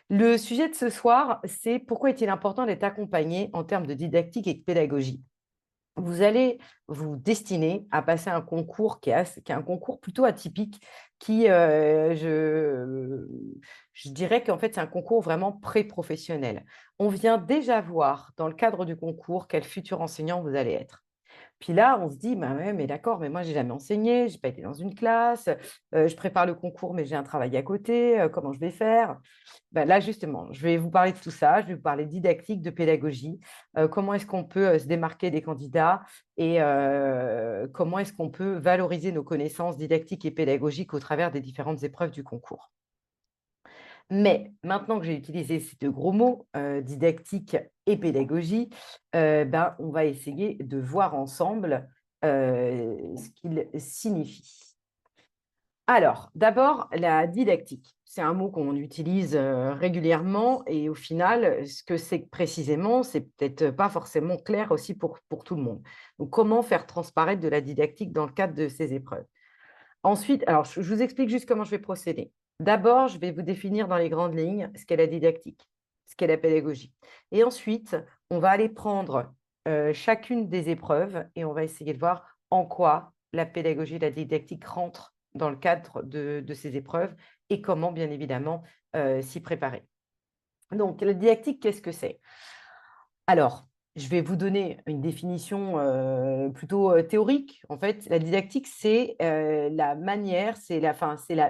Le sujet de ce soir, c'est pourquoi est-il important d'être accompagné en termes de didactique et de pédagogie? Vous allez vous destiner à passer un concours qui est un concours plutôt atypique qui, je dirais qu'en fait, c'est un concours vraiment pré-professionnel. On vient déjà voir dans le cadre du concours quel futur enseignant vous allez être. Puis là, on se dit: «Bah, ouais, mais d'accord, mais moi j'ai jamais enseigné, j'ai pas été dans une classe, je prépare le concours, mais j'ai un travail à côté, comment je vais faire?» Bah, là, justement, je vais vous parler de tout ça, je vais vous parler de didactique, de pédagogie, comment est-ce qu'on peut, se démarquer des candidats et comment est-ce qu'on peut valoriser nos connaissances didactiques et pédagogiques au travers des différentes épreuves du concours. Mais maintenant que j'ai utilisé ces 2 gros mots, didactique et pédagogie, ben, on va essayer de voir ensemble, ce qu'ils signifient. Alors, d'abord, la didactique. C'est un mot qu'on utilise, régulièrement et au final, ce que c'est précisément, c'est peut-être pas forcément clair aussi pour tout le monde. Donc comment faire transparaître de la didactique dans le cadre de ces épreuves? Ensuite, alors je vous explique juste comment je vais procéder. D'abord, je vais vous définir dans les grandes lignes ce qu'est la didactique, ce qu'est la pédagogie et ensuite, on va aller prendre, chacune des épreuves et on va essayer de voir en quoi la pédagogie et la didactique rentrent dans le cadre de ces épreuves et comment bien évidemment, s'y préparer. Donc la didactique, qu'est-ce que c'est? Alors, je vais vous donner une définition, plutôt, théorique. En fait, la didactique, c'est, la manière, c'est la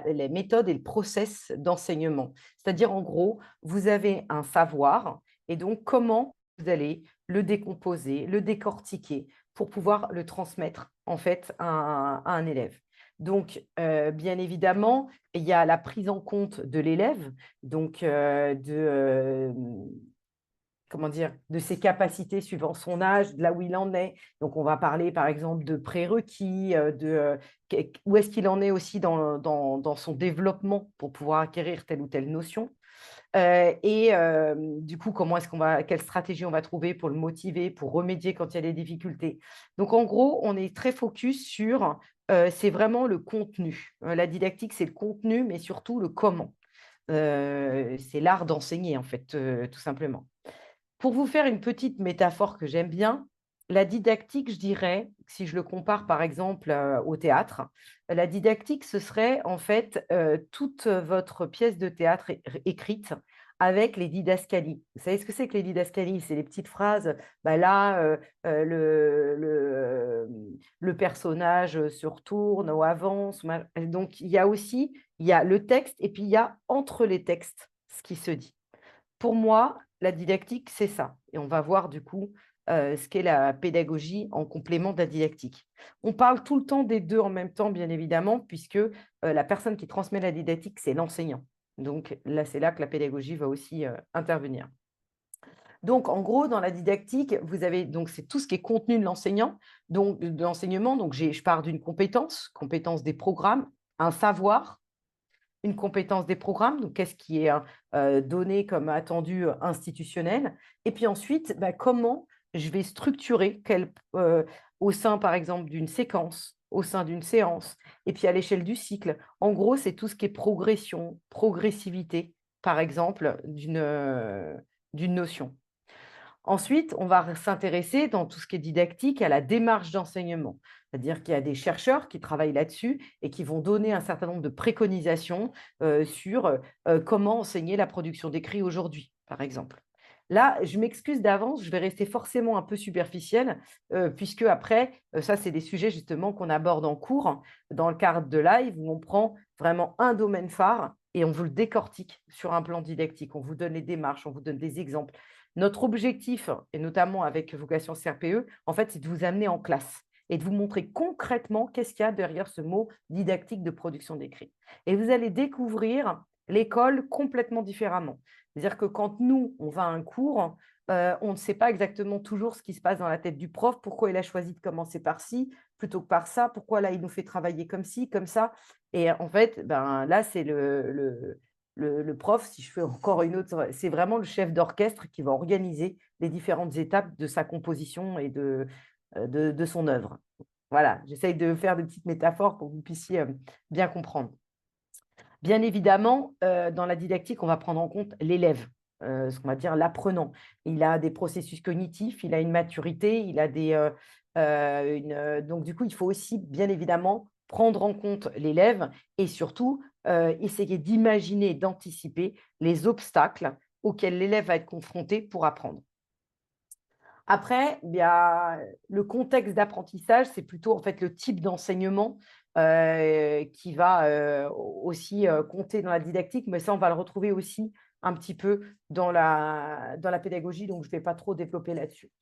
les méthodes et le process d'enseignement. C'est-à-dire, en gros, vous avez un savoir et donc comment vous allez le décomposer, le décortiquer pour pouvoir le transmettre, en fait, à un élève. Donc, bien évidemment, il y a la prise en compte de l'élève, donc, comment dire? De ses capacités suivant son âge, de là où il en est. Donc on va parler par exemple de prérequis, où est-ce qu'il en est aussi dans son développement pour pouvoir acquérir telle ou telle notion. Du coup, quelle stratégie on va trouver pour le motiver, pour remédier quand il y a des difficultés. Donc en gros, on est très focus sur, c'est vraiment le contenu. La didactique, c'est le contenu, mais surtout le comment. C'est l'art d'enseigner en fait, tout simplement. Pour vous faire une petite métaphore que j'aime bien, la didactique, je dirais, si je le compare par exemple, au théâtre, la didactique, ce serait en fait, toute votre pièce de théâtre écrite avec les didascalies. Vous savez ce que c'est que les didascalies? C'est les petites phrases, bah, là, le personnage, se retourne ou avance ou donc il y a le texte et puis il y a entre les textes ce qui se dit. Pour moi, la didactique, c'est ça et on va voir du coup, ce qu'est la pédagogie en complément de la didactique. On parle tout le temps des 2 en même temps, bien évidemment, puisque, la personne qui transmet la didactique, c'est l'enseignant. Donc là, c'est là que la pédagogie va aussi, intervenir. Donc en gros, dans la didactique, vous avez donc c'est tout ce qui est contenu de l'enseignant, donc de l'enseignement, donc je pars d'une compétence, compétence des programmes, un savoir, une compétence des programmes, donc qu'est-ce qui est, donné comme attendu, institutionnel et puis ensuite, bah, comment je vais structurer au sein, par exemple, d'une séquence, au sein d'une séance et puis à l'échelle du cycle. En gros, c'est tout ce qui est progression, progressivité, par exemple, d'une notion. Ensuite, on va s'intéresser dans tout ce qui est didactique à la démarche d'enseignement. C'est-à-dire qu'il y a des chercheurs qui travaillent là-dessus et qui vont donner un certain nombre de préconisations sur comment enseigner la production d'écrit aujourd'hui, par exemple. Là, je m'excuse d'avance, je vais rester forcément un peu superficielle, puisque après, ça, c'est des sujets justement qu'on aborde en cours, dans le cadre de live, où on prend vraiment un domaine phare et on vous le décortique sur un plan didactique. On vous donne les démarches, on vous donne des exemples. Notre objectif, et notamment avec Vocation CRPE, en fait, c'est de vous amener en classe et de vous montrer concrètement qu'est-ce qu'il y a derrière ce mot didactique de production d'écrit. Et vous allez découvrir l'école complètement différemment. C'est-à-dire que quand nous, on va à un cours, on ne sait pas exactement toujours ce qui se passe dans la tête du prof, pourquoi il a choisi de commencer par ci plutôt que par ça, pourquoi là il nous fait travailler comme ci, comme ça. Et en fait, ben, là, c'est le prof, si je fais encore une autre, c'est vraiment le chef d'orchestre qui va organiser les différentes étapes de sa composition et de son œuvre. Voilà, j'essaye de faire des petites métaphores pour que vous puissiez bien comprendre. Bien évidemment, dans la didactique, on va prendre en compte l'élève, ce qu'on va dire l'apprenant. Il a des processus cognitifs, il a une maturité, il a donc du coup, il faut aussi bien évidemment prendre en compte l'élève et surtout, essayer d'imaginer et d'anticiper les obstacles auxquels l'élève va être confronté pour apprendre. Après, il y a le contexte d'apprentissage, c'est plutôt en fait le type d'enseignement qui va aussi compter dans la didactique, mais ça, on va le retrouver aussi un petit peu dans la pédagogie, donc je ne vais pas trop développer là-dessus.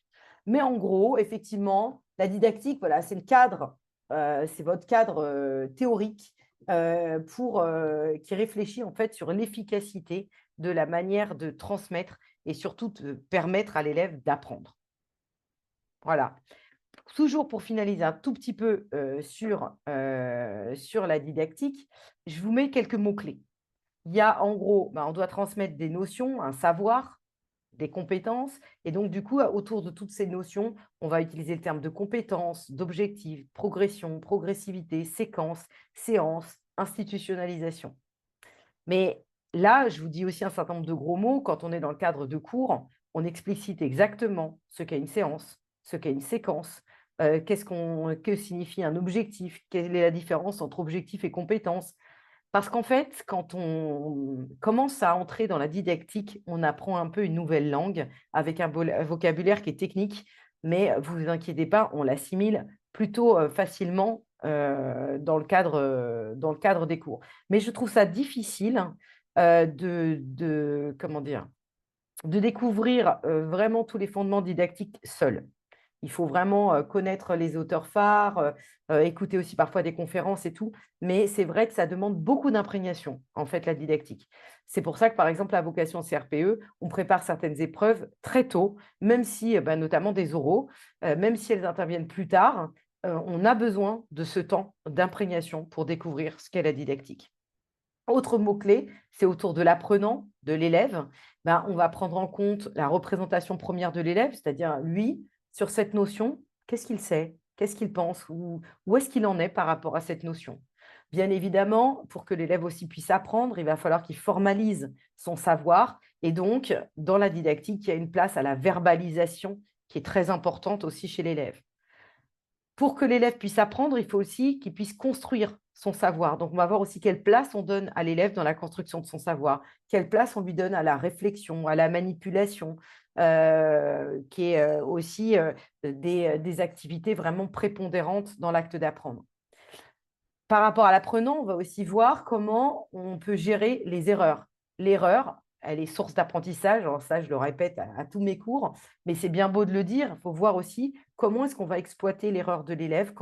Mais en gros, effectivement, la didactique, voilà, c'est le cadre, c'est votre cadre théorique qui réfléchit en fait sur l'efficacité de la manière de transmettre et surtout de permettre à l'élève d'apprendre. Voilà. Toujours pour finaliser un tout petit peu sur la didactique, je vous mets quelques mots-clés. Il y a en gros, on doit transmettre des notions, un savoir, des compétences. Et donc, du coup, autour de toutes ces notions, on va utiliser le terme de compétences, d'objectifs, progression, progressivité, séquence, séance, institutionnalisation. Mais là, je vous dis aussi un certain nombre de gros mots. Quand on est dans le cadre de cours, on explicite exactement ce qu'est une séance, ce qu'est une séquence, que signifie un objectif, quelle est la différence entre objectif et compétence. Parce qu'en fait, quand on commence à entrer dans la didactique, on apprend un peu une nouvelle langue avec un vocabulaire qui est technique, mais vous ne vous inquiétez pas, on l'assimile plutôt facilement dans le cadre des cours. Mais je trouve ça difficile comment dire, de découvrir vraiment tous les fondements didactiques seul. Il faut vraiment connaître les auteurs phares, écouter aussi parfois des conférences et tout. Mais c'est vrai que ça demande beaucoup d'imprégnation, en fait, la didactique. C'est pour ça que, par exemple, la vocation CRPE, on prépare certaines épreuves très tôt, même si, notamment des oraux, même si elles interviennent plus tard, on a besoin de ce temps d'imprégnation pour découvrir ce qu'est la didactique. Autre mot-clé, c'est autour de l'apprenant, de l'élève. On va prendre en compte la représentation première de l'élève, c'est-à-dire lui, sur cette notion, qu'est-ce qu'il sait, qu'est-ce qu'il pense, où est-ce qu'il en est par rapport à cette notion. Bien évidemment, pour que l'élève aussi puisse apprendre, il va falloir qu'il formalise son savoir. Et donc, dans la didactique, il y a une place à la verbalisation qui est très importante aussi chez l'élève. Pour que l'élève puisse apprendre, il faut aussi qu'il puisse construire son savoir. Donc, on va voir aussi quelle place on donne à l'élève dans la construction de son savoir, quelle place on lui donne à la réflexion, à la manipulation, qui est aussi des activités vraiment prépondérantes dans l'acte d'apprendre. Par rapport à l'apprenant, on va aussi voir comment on peut gérer les erreurs. L'erreur, elle est source d'apprentissage. Alors ça, je le répète à tous mes cours, mais c'est bien beau de le dire. Il faut voir aussi comment est-ce qu'on va exploiter l'erreur de l'élève.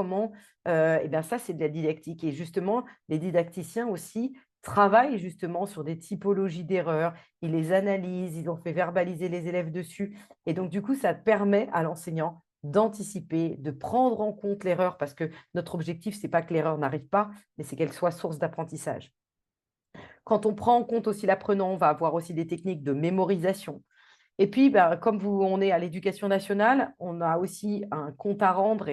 Ça, c'est de la didactique. Et justement, les didacticiens aussi travaillent justement sur des typologies d'erreurs. Ils les analysent, ils ont fait verbaliser les élèves dessus. Et donc, du coup, ça permet à l'enseignant d'anticiper, de prendre en compte l'erreur, parce que notre objectif, ce n'est pas que l'erreur n'arrive pas, mais c'est qu'elle soit source d'apprentissage. Quand on prend en compte aussi l'apprenant, on va avoir aussi des techniques de mémorisation. Et puis, comme on est à l'éducation nationale, on a aussi un compte à rendre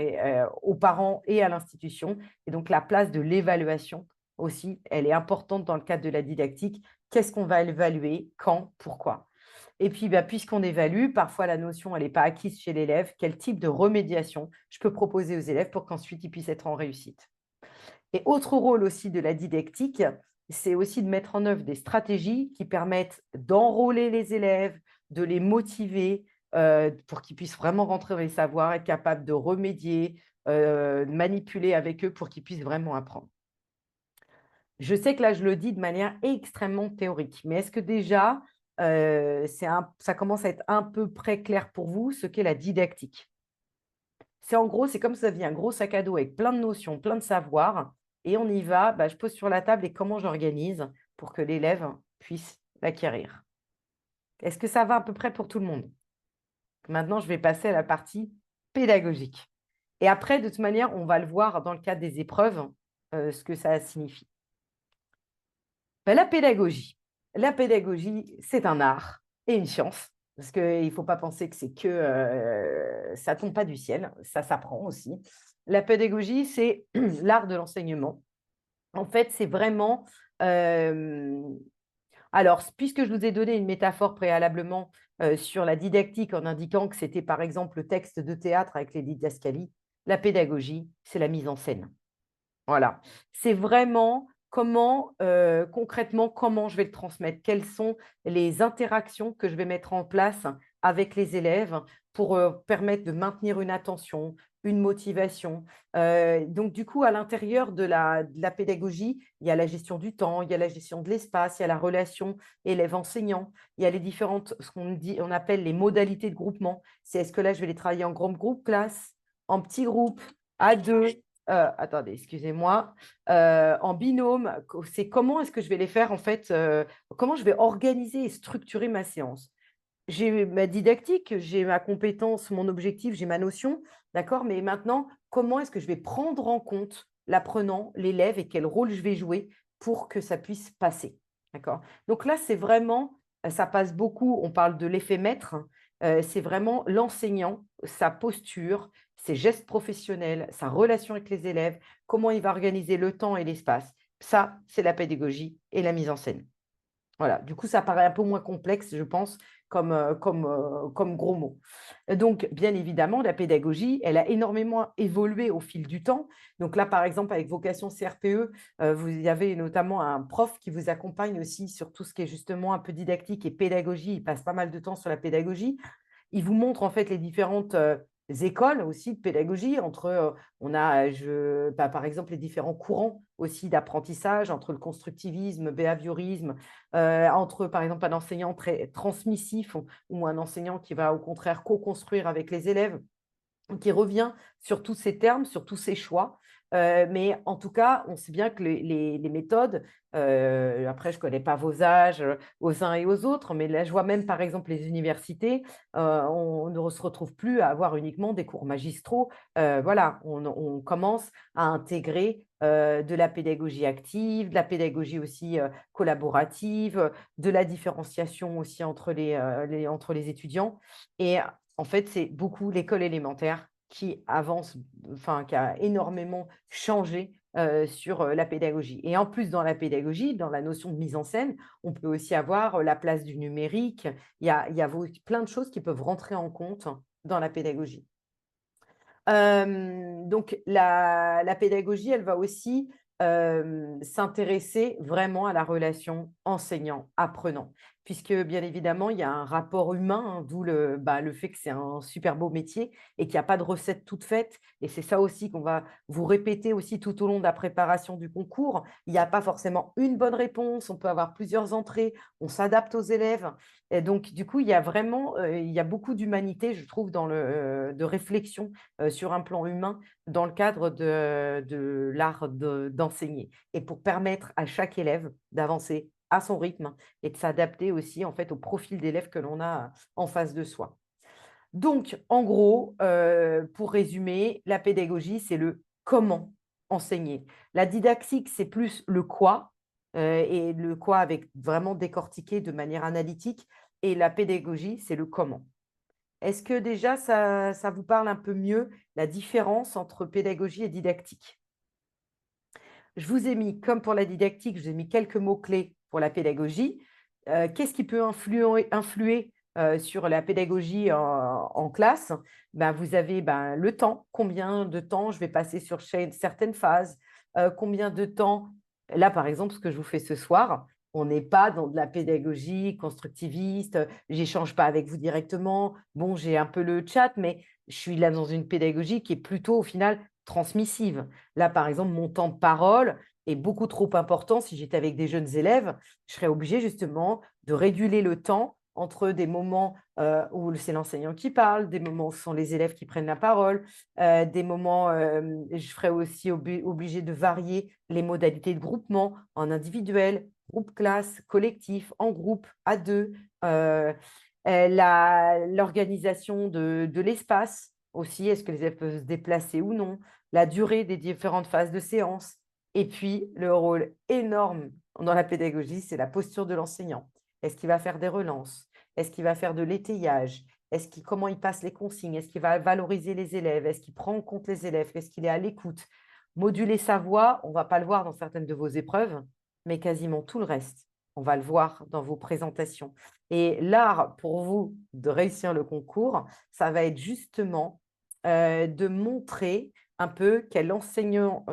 aux parents et à l'institution. Et donc, la place de l'évaluation aussi, elle est importante dans le cadre de la didactique. Qu'est-ce qu'on va évaluer, quand, pourquoi? Et puis, puisqu'on évalue, parfois la notion elle n'est pas acquise chez l'élève, quel type de remédiation je peux proposer aux élèves pour qu'ensuite ils puissent être en réussite. Et autre rôle aussi de la didactique, c'est aussi de mettre en œuvre des stratégies qui permettent d'enrôler les élèves, de les motiver pour qu'ils puissent vraiment rentrer dans les savoirs, être capables de remédier, de manipuler avec eux pour qu'ils puissent vraiment apprendre. Je sais que là, je le dis de manière extrêmement théorique, mais est-ce que déjà, ça commence à être un peu près clair pour vous ce qu'est la didactique? C'est en gros, c'est comme si vous aviez un gros sac à dos avec plein de notions, plein de savoirs, et on y va, je pose sur la table et comment j'organise pour que l'élève puisse l'acquérir. Est-ce que ça va à peu près pour tout le monde? Maintenant, je vais passer à la partie pédagogique. Et après, de toute manière, on va le voir dans le cadre des épreuves, ce que ça signifie. La pédagogie. La pédagogie, c'est un art et une science, parce qu'il ne faut pas penser que c'est que ça ne tombe pas du ciel, ça s'apprend aussi. La pédagogie, c'est l'art de l'enseignement. En fait, c'est vraiment Euh, alors, puisque je vous ai donné une métaphore préalablement sur la didactique en indiquant que c'était par exemple le texte de théâtre avec les didascalies, la pédagogie, c'est la mise en scène. Voilà. C'est vraiment comment, concrètement, comment je vais le transmettre, quelles sont les interactions que je vais mettre en place avec les élèves pour permettre de maintenir une attention, une motivation. Donc, du coup, à l'intérieur de la pédagogie, il y a la gestion du temps, il y a la gestion de l'espace, il y a la relation élève-enseignant, il y a les différentes, ce qu'on dit, on appelle les modalités de groupement. C'est est-ce que là, je vais les travailler en grand groupe classe, en petit groupe, à deux, attendez, excusez-moi, en binôme, c'est comment est-ce que je vais les faire en fait, comment je vais organiser et structurer ma séance. J'ai ma didactique, j'ai ma compétence, mon objectif, j'ai ma notion, d'accord, mais maintenant, comment est-ce que je vais prendre en compte l'apprenant, l'élève et quel rôle je vais jouer pour que ça puisse passer, d'accord. Donc là, c'est vraiment, ça passe beaucoup, on parle de l'effet maître, c'est vraiment l'enseignant, sa posture, ses gestes professionnels, sa relation avec les élèves, comment il va organiser le temps et l'espace. Ça, c'est la pédagogie et la mise en scène. Voilà, du coup, ça paraît un peu moins complexe, je pense, comme gros mot. Donc, bien évidemment, la pédagogie, elle a énormément évolué au fil du temps. Donc là, par exemple, avec Vocation CRPE, vous avez notamment un prof qui vous accompagne aussi sur tout ce qui est justement un peu didactique et pédagogie. Il passe pas mal de temps sur la pédagogie. Il vous montre en fait les différentes écoles aussi de pédagogie. On a, par exemple, les différents courants aussi d'apprentissage entre le constructivisme, le behaviorisme, entre, par exemple, un enseignant très transmissif ou un enseignant qui va au contraire co-construire avec les élèves, qui revient sur tous ces termes, sur tous ces choix. Mais en tout cas, on sait bien que les méthodes, après, je ne connais pas vos âges aux uns et aux autres, mais là, je vois même, par exemple, les universités, on ne se retrouve plus à avoir uniquement des cours magistraux. Voilà, on commence à intégrer de la pédagogie active, de la pédagogie aussi collaborative, de la différenciation aussi entre les étudiants. Et en fait, c'est beaucoup l'école élémentaire qui avance, enfin, qui a énormément changé sur la pédagogie. Et en plus, dans la pédagogie, dans la notion de mise en scène, on peut aussi avoir la place du numérique. Il y a plein de choses qui peuvent rentrer en compte dans la pédagogie. Donc, la pédagogie, elle va aussi s'intéresser vraiment à la relation enseignant-apprenant, puisque bien évidemment, il y a un rapport humain, hein, d'où le fait que c'est un super beau métier et qu'il n'y a pas de recette toute faite. Et c'est ça aussi qu'on va vous répéter aussi tout au long de la préparation du concours. Il n'y a pas forcément une bonne réponse, on peut avoir plusieurs entrées, on s'adapte aux élèves. Et donc, du coup, il y a vraiment il y a beaucoup d'humanité, je trouve, de réflexion sur un plan humain dans le cadre de l'art d'enseigner et pour permettre à chaque élève d'avancer à son rythme et de s'adapter aussi en fait au profil d'élève que l'on a en face de soi. Donc, en gros, pour résumer, la pédagogie, c'est le comment enseigner. La didactique, c'est plus le quoi, et le quoi avec vraiment décortiqué de manière analytique. Et la pédagogie, c'est le comment. Est-ce que déjà ça vous parle un peu mieux, la différence entre pédagogie et didactique? Je vous ai mis, comme pour la didactique, je vous ai mis quelques mots-clés pour la pédagogie. Qu'est-ce qui peut influer sur la pédagogie en classe? Ben, vous avez le temps, combien de temps je vais passer sur certaines phases, combien de temps, là par exemple, ce que je vous fais ce soir, on n'est pas dans de la pédagogie constructiviste, j'échange pas avec vous directement, bon, j'ai un peu le chat, mais je suis là dans une pédagogie qui est plutôt au final transmissive. Là, par exemple, mon temps de parole est beaucoup trop important. Si j'étais avec des jeunes élèves, je serais obligée justement de réguler le temps entre des moments où c'est l'enseignant qui parle, des moments où ce sont les élèves qui prennent la parole, des moments, je serais aussi obligée de varier les modalités de groupement en individuel, groupe classe, collectif, en groupe, à deux, l'organisation de l'espace aussi, est-ce que les élèves peuvent se déplacer ou non, la durée des différentes phases de séance. Et puis, le rôle énorme dans la pédagogie, c'est la posture de l'enseignant. Est-ce qu'il va faire des relances? Est-ce qu'il va faire de l'étayage? Comment il passe les consignes? Est-ce qu'il va valoriser les élèves? Est-ce qu'il prend en compte les élèves? Est-ce qu'il est à l'écoute? Moduler sa voix, on ne va pas le voir dans certaines de vos épreuves, mais quasiment tout le reste. On va le voir dans vos présentations. Et l'art pour vous de réussir le concours, ça va être justement de montrer un peu quel enseignant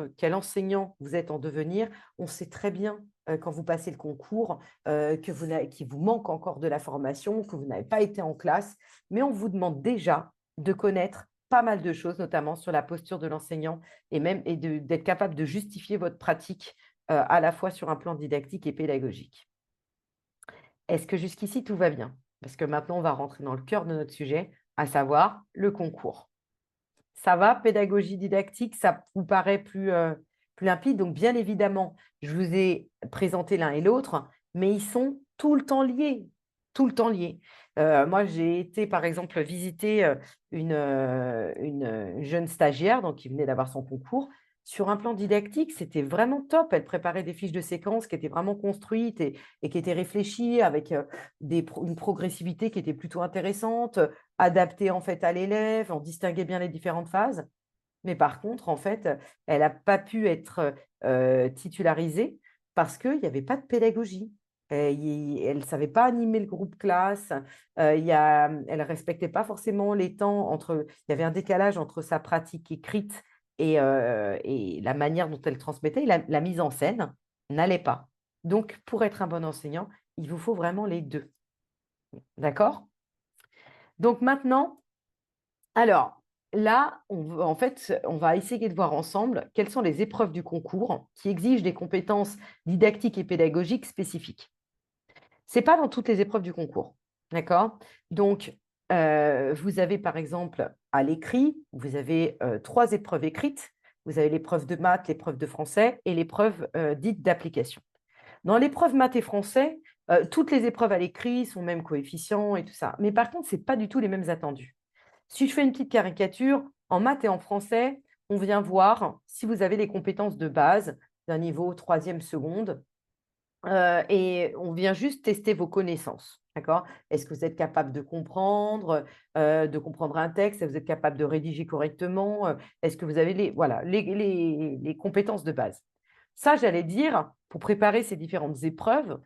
vous êtes en devenir. On sait très bien quand vous passez le concours qu'il vous manque encore de la formation, que vous n'avez pas été en classe, mais on vous demande déjà de connaître pas mal de choses, notamment sur la posture de l'enseignant d'être capable de justifier votre pratique à la fois sur un plan didactique et pédagogique. Est-ce que jusqu'ici tout va bien? Parce que maintenant, on va rentrer dans le cœur de notre sujet, à savoir le concours. Ça va, pédagogie didactique, ça vous paraît plus limpide? Donc, bien évidemment, je vous ai présenté l'un et l'autre, mais ils sont tout le temps liés, tout le temps liés. Moi, j'ai été, par exemple, visiter une jeune stagiaire donc, qui venait d'avoir son concours. Sur un plan didactique, c'était vraiment top. Elle préparait des fiches de séquences qui étaient vraiment construites et qui étaient réfléchies avec une progressivité qui était plutôt intéressante, adaptée en fait à l'élève, on distinguait bien les différentes phases. Mais par contre, en fait, elle n'a pas pu être titularisée parce qu'il n'y avait pas de pédagogie. Elle ne savait pas animer le groupe classe, elle ne respectait pas forcément les temps il y avait un décalage entre sa pratique écrite et la manière dont elle transmettait. La mise en scène n'allait pas. Donc, pour être un bon enseignant, il vous faut vraiment les deux. D'accord? Donc maintenant, alors là, en fait, on va essayer de voir ensemble quelles sont les épreuves du concours qui exigent des compétences didactiques et pédagogiques spécifiques. Ce n'est pas dans toutes les épreuves du concours, d'accord? Donc, vous avez par exemple à l'écrit, vous avez 3 épreuves écrites. Vous avez l'épreuve de maths, l'épreuve de français et l'épreuve dite d'application. Dans l'épreuve maths et français, toutes les épreuves à l'écrit sont même coefficients et tout ça. Mais par contre, ce n'est pas du tout les mêmes attendus. Si je fais une petite caricature, en maths et en français, on vient voir si vous avez les compétences de base d'un niveau troisième seconde et on vient juste tester vos connaissances. D'accord? Est-ce que vous êtes capable de comprendre un texte? Est-ce que vous êtes capable de rédiger correctement? Est-ce que vous avez les compétences de base? Ça, j'allais dire, pour préparer ces différentes épreuves,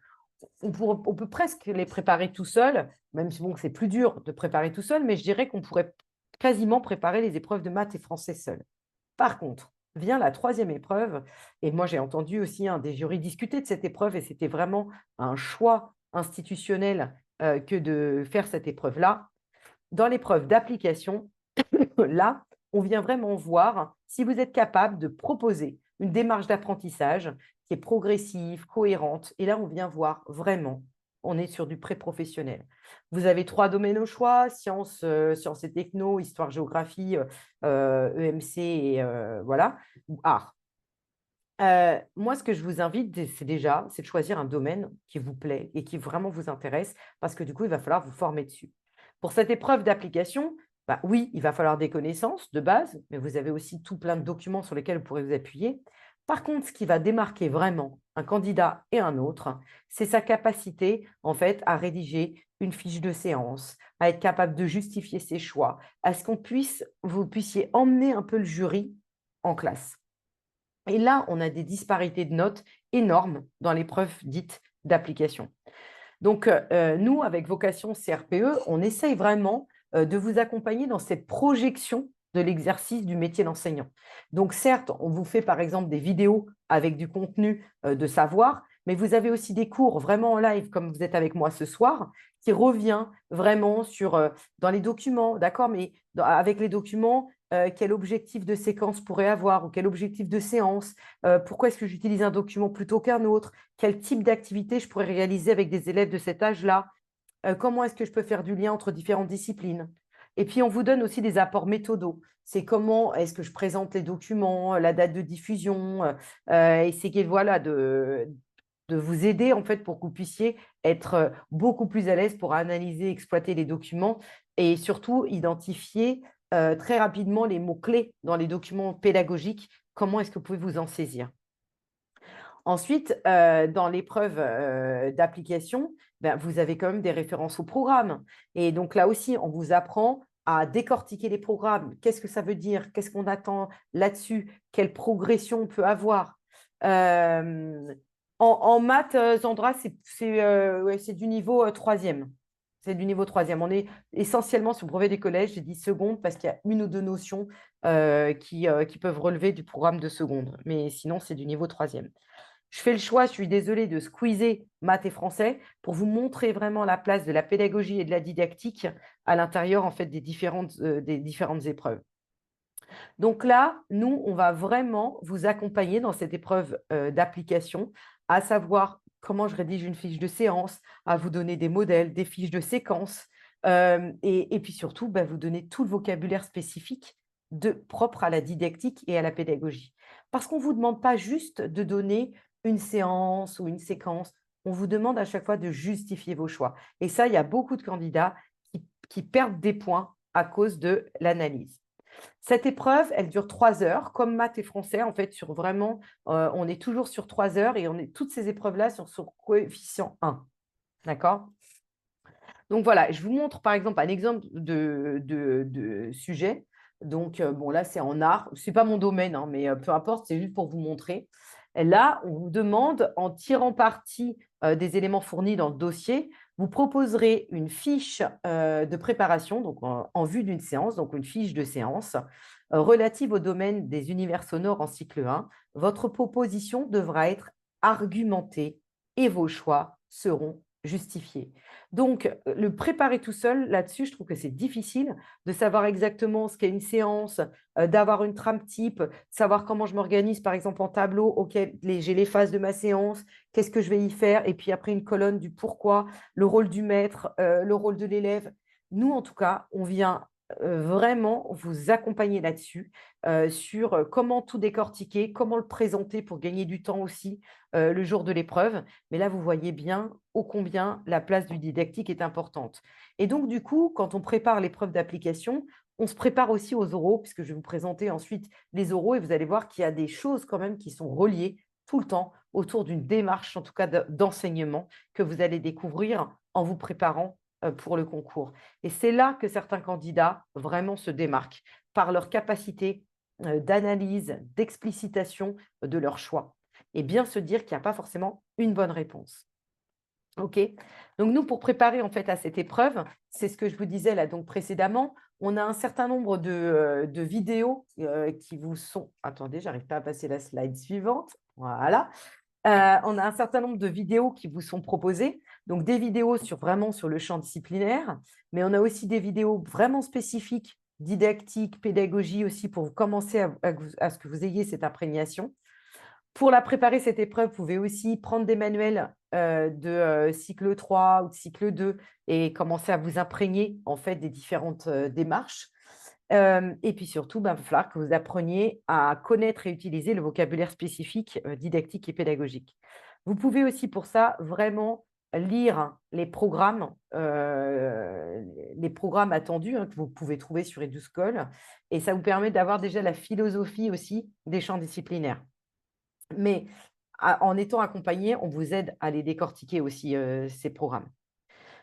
on peut presque les préparer tout seul, même si bon, c'est plus dur de préparer tout seul, mais je dirais qu'on pourrait quasiment préparer les épreuves de maths et français seul. Par contre, vient la troisième épreuve, et moi j'ai entendu aussi des jurys discuter de cette épreuve, et c'était vraiment un choix institutionnel que de faire cette épreuve-là. Dans l'épreuve d'application, là, on vient vraiment voir si vous êtes capable de proposer une démarche d'apprentissage qui est progressive, cohérente. Et là, on vient voir vraiment, on est sur du pré-professionnel. Vous avez 3 domaines au choix, sciences, sciences et techno, histoire, géographie, EMC et voilà, ou art. Moi, ce que je vous invite, c'est de choisir un domaine qui vous plaît et qui vraiment vous intéresse, parce que du coup, il va falloir vous former dessus. Pour cette épreuve d'application, bah, oui, il va falloir des connaissances de base, mais vous avez aussi tout plein de documents sur lesquels vous pourrez vous appuyer. Par contre, ce qui va démarquer vraiment un candidat et un autre, c'est sa capacité, en fait, à rédiger une fiche de séance, à être capable de justifier ses choix, à ce vous puissiez emmener un peu le jury en classe. Et là, on a des disparités de notes énormes dans l'épreuve dite d'application. Donc, nous, avec Vocation CRPE, on essaye vraiment de vous accompagner dans cette projection de l'exercice du métier d'enseignant. Donc, certes, on vous fait par exemple des vidéos avec du contenu de savoir, mais vous avez aussi des cours vraiment en live, comme vous êtes avec moi ce soir, qui revient vraiment dans les documents, d'accord, mais avec les documents, quel objectif de séquence pourrait avoir ou quel objectif de séance, pourquoi est-ce que j'utilise un document plutôt qu'un autre, quel type d'activité je pourrais réaliser avec des élèves de cet âge-là, comment est-ce que je peux faire du lien entre différentes disciplines. Et puis, on vous donne aussi des apports méthodaux. C'est comment est-ce que je présente les documents, la date de diffusion, essayer voilà, de vous aider en fait pour que vous puissiez être beaucoup plus à l'aise pour analyser, exploiter les documents et surtout identifier très rapidement les mots-clés dans les documents pédagogiques. Comment est-ce que vous pouvez vous en saisir? Ensuite, dans l'épreuve d'application, ben, vous avez quand même des références au programme. Et donc là aussi, on vous apprend à décortiquer les programmes. Qu'est-ce que ça veut dire? Qu'est-ce qu'on attend là-dessus? Quelle progression on peut avoir? En maths, Sandra, ouais, c'est du niveau troisième. C'est du niveau troisième. On est essentiellement sur le brevet des collèges, j'ai dit seconde parce qu'il y a une ou deux notions qui peuvent relever du programme de seconde. Mais sinon, c'est du niveau troisième. Je fais le choix, je suis désolée, de squeezer maths et français pour vous montrer vraiment la place de la pédagogie et de la didactique à l'intérieur en fait, des différentes épreuves. Donc là, nous, on va vraiment vous accompagner dans cette épreuve d'application, à savoir comment je rédige une fiche de séance, à vous donner des modèles, des fiches de séquences, et puis surtout, bah, vous donner tout le vocabulaire spécifique propre à la didactique et à la pédagogie. Parce qu'on ne vous demande pas juste de donner une séance ou une séquence, on vous demande à chaque fois de justifier vos choix. Et ça, il y a beaucoup de candidats qui perdent des points à cause de l'analyse. Cette épreuve, elle dure 3 heures, comme maths et français, en fait, sur vraiment, on est toujours sur 3 heures et toutes ces épreuves-là sont sur coefficient 1. D'accord? Donc voilà, je vous montre par exemple un exemple de sujet. Donc, bon, là, c'est en art. Ce n'est pas mon domaine, hein, mais peu importe, c'est juste pour vous montrer. Et là, on vous demande, en tirant parti des éléments fournis dans le dossier, vous proposerez une fiche de préparation, donc en vue d'une séance, donc une fiche de séance relative au domaine des univers sonores en cycle 1. Votre proposition devra être argumentée et vos choix seront justifiés. Donc, le préparer tout seul, là-dessus, je trouve que c'est difficile de savoir exactement ce qu'est une séance, d'avoir une trame type, savoir comment je m'organise, par exemple, en tableau, auquel j'ai les phases de ma séance, qu'est-ce que je vais y faire, et puis après une colonne du pourquoi, le rôle du maître, le rôle de l'élève. Nous, en tout cas, on vient vraiment vous accompagner là-dessus, sur comment tout décortiquer, comment le présenter pour gagner du temps aussi le jour de l'épreuve. Mais là, vous voyez bien ô combien la place du didactique est importante. Et donc, du coup, quand on prépare l'épreuve d'application, on se prépare aussi aux oraux, puisque je vais vous présenter ensuite les oraux, et vous allez voir qu'il y a des choses quand même qui sont reliées tout le temps autour d'une démarche, en tout cas d'enseignement, que vous allez découvrir en vous préparant pour le concours. Et c'est là que certains candidats vraiment se démarquent par leur capacité d'analyse, d'explicitation de leur choix. Et bien se dire qu'il n'y a pas forcément une bonne réponse. OK. Donc nous, pour préparer en fait à cette épreuve, c'est ce que je vous disais là donc précédemment, on a un certain nombre de vidéos qui vous sont… Attendez, j'arrive pas à passer la slide suivante. Voilà. On a un certain nombre de vidéos qui vous sont proposées, donc des vidéos vraiment sur le champ disciplinaire, mais on a aussi des vidéos vraiment spécifiques, didactiques, pédagogie aussi, pour commencer à ce que vous ayez cette imprégnation. Pour la préparer, cette épreuve, vous pouvez aussi prendre des manuels de cycle 3 ou de cycle 2 et commencer à vous imprégner en fait des différentes démarches. Et puis surtout, il va falloir que vous appreniez à connaître et utiliser le vocabulaire spécifique didactique et pédagogique. Vous pouvez aussi pour ça vraiment lire les programmes attendus que vous pouvez trouver sur EduSchool, et ça vous permet d'avoir déjà la philosophie aussi des champs disciplinaires. Mais en étant accompagné, on vous aide à les décortiquer aussi, ces programmes.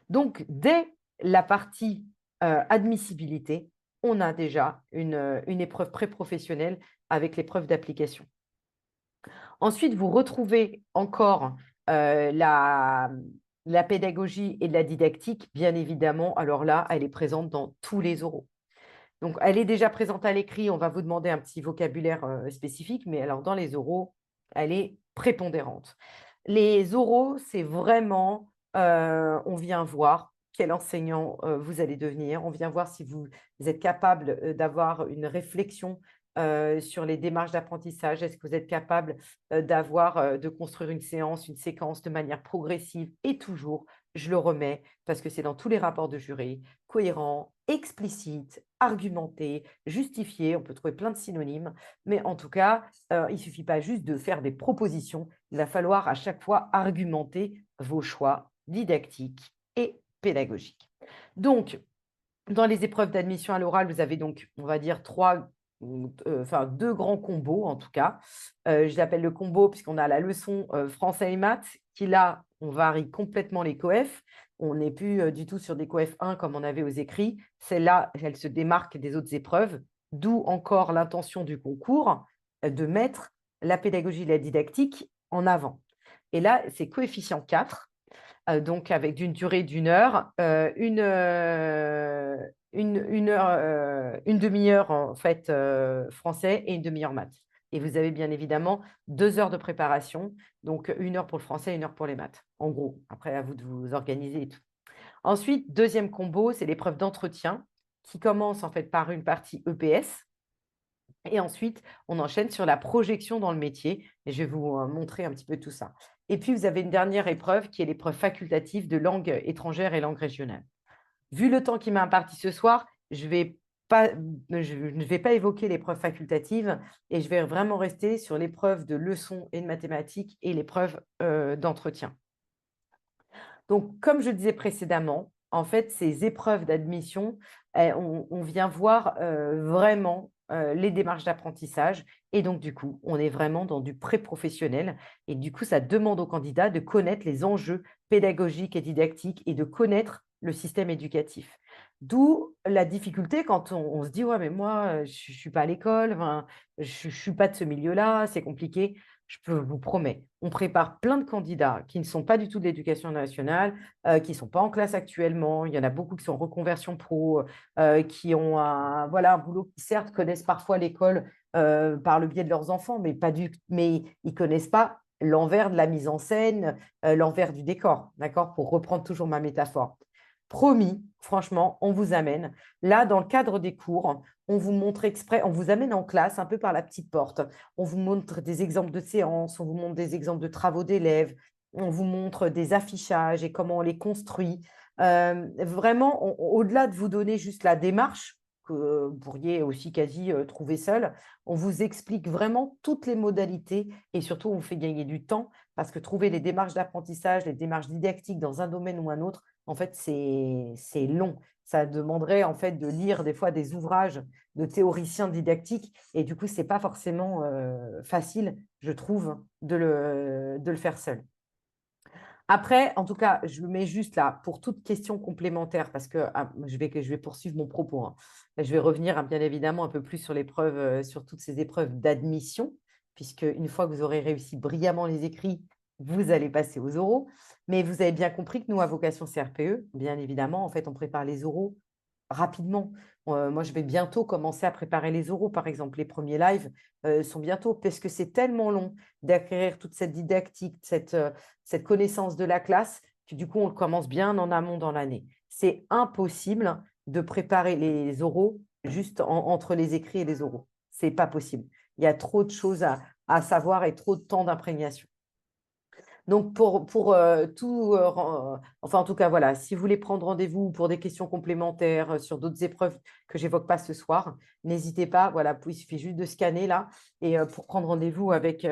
Donc, dès la partie admissibilité, on a déjà une épreuve pré-professionnelle avec l'épreuve d'application. Ensuite, vous retrouvez encore la pédagogie et la didactique, bien évidemment. Alors là, elle est présente dans tous les oraux. Donc, elle est déjà présente à l'écrit. On va vous demander un petit vocabulaire spécifique, mais alors dans les oraux, elle est prépondérante. Les oraux, c'est vraiment, on vient voir quel enseignant vous allez devenir. On vient voir si vous êtes capable d'avoir une réflexion sur les démarches d'apprentissage. Est-ce que vous êtes capable de construire une séance, une séquence de manière progressive et toujours, je le remets, parce que c'est dans tous les rapports de jury, cohérent, explicite, argumenté, justifié. On peut trouver plein de synonymes, mais en tout cas, il ne suffit pas juste de faire des propositions. Il va falloir à chaque fois argumenter vos choix didactiques et pédagogiques. Donc, dans les épreuves d'admission à l'oral, vous avez donc, on va dire, deux grands combos en tout cas. Je l'appelle le combo puisqu'on a la leçon français et maths qui là, on varie complètement les coefs. On n'est plus du tout sur des coefs 1 comme on avait aux écrits. Celle-là, elle se démarque des autres épreuves, d'où encore l'intention du concours de mettre la pédagogie et la didactique en avant. Et là, c'est coefficient 4, donc avec d'une durée d'1 heure, une demi-heure en fait français et une demi-heure maths. Et vous avez bien évidemment 2 heures de préparation, donc 1 heure pour le français et 1 heure pour les maths, en gros. Après, à vous de vous organiser et tout. Ensuite, deuxième combo, c'est l'épreuve d'entretien qui commence en fait par une partie EPS. Et ensuite, on enchaîne sur la projection dans le métier. Et je vais vous montrer un petit peu tout ça. Et puis, vous avez une dernière épreuve qui est l'épreuve facultative de langue étrangère et langue régionale. Vu le temps qui m'a imparti ce soir, je ne vais pas évoquer l'épreuve facultative et je vais vraiment rester sur l'épreuve de leçons et de mathématiques et l'épreuve d'entretien. Donc, comme je le disais précédemment, en fait, ces épreuves d'admission, on vient voir vraiment les démarches d'apprentissage. Et donc, du coup, on est vraiment dans du pré-professionnel. Et du coup, ça demande aux candidats de connaître les enjeux pédagogiques et didactiques et de connaître le système éducatif. D'où la difficulté quand on se dit, ouais, mais moi, je ne suis pas à l'école, enfin, je ne suis pas de ce milieu-là, c'est compliqué. Je peux vous promets, on prépare plein de candidats qui ne sont pas du tout de l'éducation nationale, qui ne sont pas en classe actuellement. Il y en a beaucoup qui sont en reconversion pro, qui ont voilà, un boulot qui, certes, connaissent parfois l'école par le biais de leurs enfants, mais ils ne connaissent pas l'envers de la mise en scène, l'envers du décor, d'accord? Pour reprendre toujours ma métaphore. Promis, franchement, on vous amène. Là, dans le cadre des cours, on vous montre exprès, on vous amène en classe un peu par la petite porte. On vous montre des exemples de séances, on vous montre des exemples de travaux d'élèves, on vous montre des affichages et comment on les construit. Vraiment, au-delà de vous donner juste la démarche, que vous pourriez aussi quasi trouver seul, on vous explique vraiment toutes les modalités et surtout, on vous fait gagner du temps parce que trouver les démarches d'apprentissage, les démarches didactiques dans un domaine ou un autre, en fait, c'est long. Ça demanderait en fait de lire des fois des ouvrages de théoriciens didactiques et du coup, ce n'est pas forcément facile, je trouve, de le faire seul. Après, en tout cas, je le mets juste là pour toute question complémentaire parce que je vais poursuivre mon propos, hein. Je vais revenir bien évidemment un peu plus sur l'épreuve, sur toutes ces épreuves d'admission, puisque une fois que vous aurez réussi brillamment les écrits, vous allez passer aux oraux. Mais vous avez bien compris que nous, à vocation CRPE, bien évidemment, en fait, on prépare les oraux rapidement. Moi, je vais bientôt commencer à préparer les oraux, par exemple. Les premiers lives sont bientôt, parce que c'est tellement long d'acquérir toute cette didactique, cette connaissance de la classe, que du coup, on le commence bien en amont dans l'année. C'est impossible de préparer les oraux juste entre les écrits et les oraux. Ce n'est pas possible. Il y a trop de choses à savoir et trop de temps d'imprégnation. Donc, pour tout, enfin, en tout cas, voilà, si vous voulez prendre rendez-vous pour des questions complémentaires sur d'autres épreuves que j'évoque pas ce soir, n'hésitez pas. Voilà, il suffit juste de scanner là et pour prendre rendez-vous avec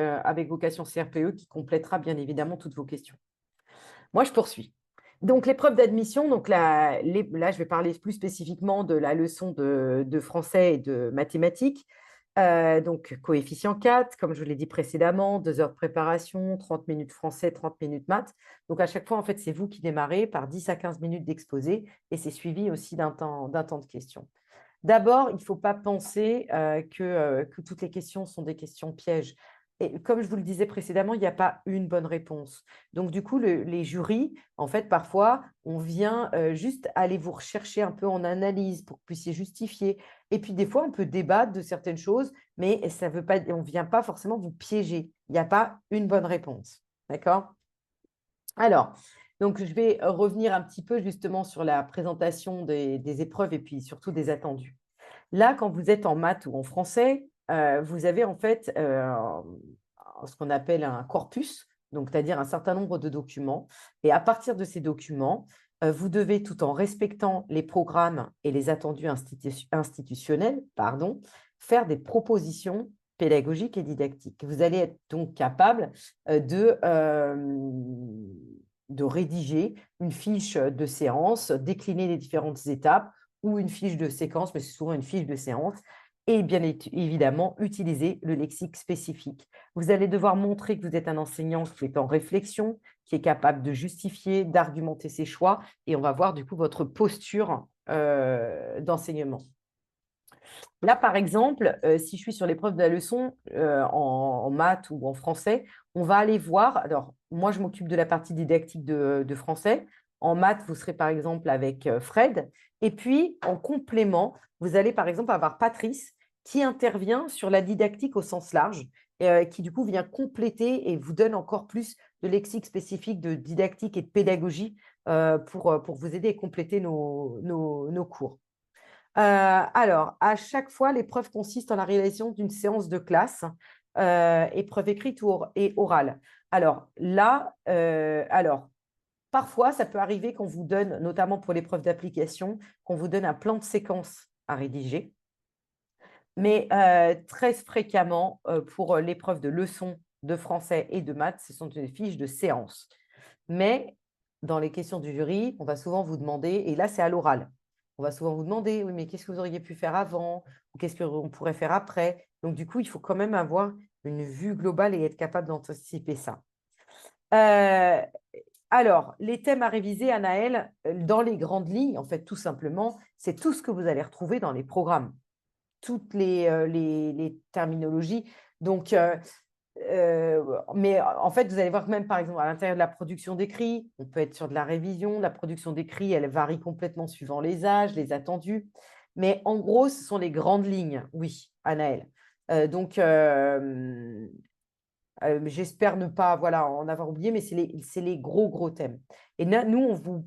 Vocation CRPE qui complétera bien évidemment toutes vos questions. Moi, je poursuis. Donc, l'épreuve d'admission, donc là, je vais parler plus spécifiquement de la leçon de français et de mathématiques. Donc, coefficient 4, comme je vous l'ai dit précédemment, 2 heures de préparation, 30 minutes français, 30 minutes maths. Donc, à chaque fois, en fait, c'est vous qui démarrez par 10 à 15 minutes d'exposé et c'est suivi aussi d'un temps de questions. D'abord, il ne faut pas penser que toutes les questions sont des questions pièges. Et comme je vous le disais précédemment, il n'y a pas une bonne réponse. Donc, du coup, les jurys, en fait, parfois, on vient juste aller vous rechercher un peu en analyse pour que vous puissiez justifier. Et puis, des fois, on peut débattre de certaines choses, mais ça veut pas, on ne vient pas forcément vous piéger. Il n'y a pas une bonne réponse. D'accord? Alors, donc, je vais revenir un petit peu justement sur la présentation des épreuves et puis surtout des attendus. Là, quand vous êtes en maths ou en français, vous avez en fait ce qu'on appelle un corpus, donc c'est-à-dire un certain nombre de documents. Et à partir de ces documents, vous devez, tout en respectant les programmes et les attendus institutionnels, faire des propositions pédagogiques et didactiques. Vous allez être donc capable de rédiger une fiche de séance, décliner les différentes étapes ou une fiche de séquence, mais c'est souvent une fiche de séance, et bien évidemment, utiliser le lexique spécifique. Vous allez devoir montrer que vous êtes un enseignant qui est en réflexion, qui est capable de justifier, d'argumenter ses choix, et on va voir du coup votre posture d'enseignement. Là, par exemple, si je suis sur l'épreuve de la leçon en maths ou en français, on va aller voir. Alors, moi, je m'occupe de la partie didactique de français. En maths, vous serez par exemple avec Fred. Et puis, en complément, vous allez par exemple avoir Patrice qui intervient sur la didactique au sens large, qui du coup vient compléter et vous donne encore plus de lexique spécifique de didactique et de pédagogie pour vous aider à compléter nos cours. Alors, à chaque fois, l'épreuve consiste en la réalisation d'une séance de classe, épreuve écrite et orale. Alors là, parfois, ça peut arriver qu'on vous donne, notamment pour l'épreuve d'application, qu'on vous donne un plan de séquence à rédiger. Mais très fréquemment, pour l'épreuve de leçon de français et de maths, ce sont des fiches de séance. Mais dans les questions du jury, on va souvent vous demander, et là c'est à l'oral, on va souvent vous demander, oui, mais qu'est-ce que vous auriez pu faire avant ou qu'est-ce qu'on pourrait faire après? Donc du coup, il faut quand même avoir une vue globale et être capable d'anticiper ça. Euh, alors, les thèmes à réviser, Anaëlle, dans les grandes lignes, en fait, tout simplement, c'est tout ce que vous allez retrouver dans les programmes, toutes les terminologies. Donc, mais en fait, vous allez voir que même, par exemple, à l'intérieur de la production d'écrit, on peut être sur de la révision. La production d'écrit, elle varie complètement suivant les âges, les attendus. Mais en gros, ce sont les grandes lignes, oui, Anaëlle. Donc, j'espère ne pas en avoir oublié, mais c'est les gros, gros thèmes. Et là, nous, on vous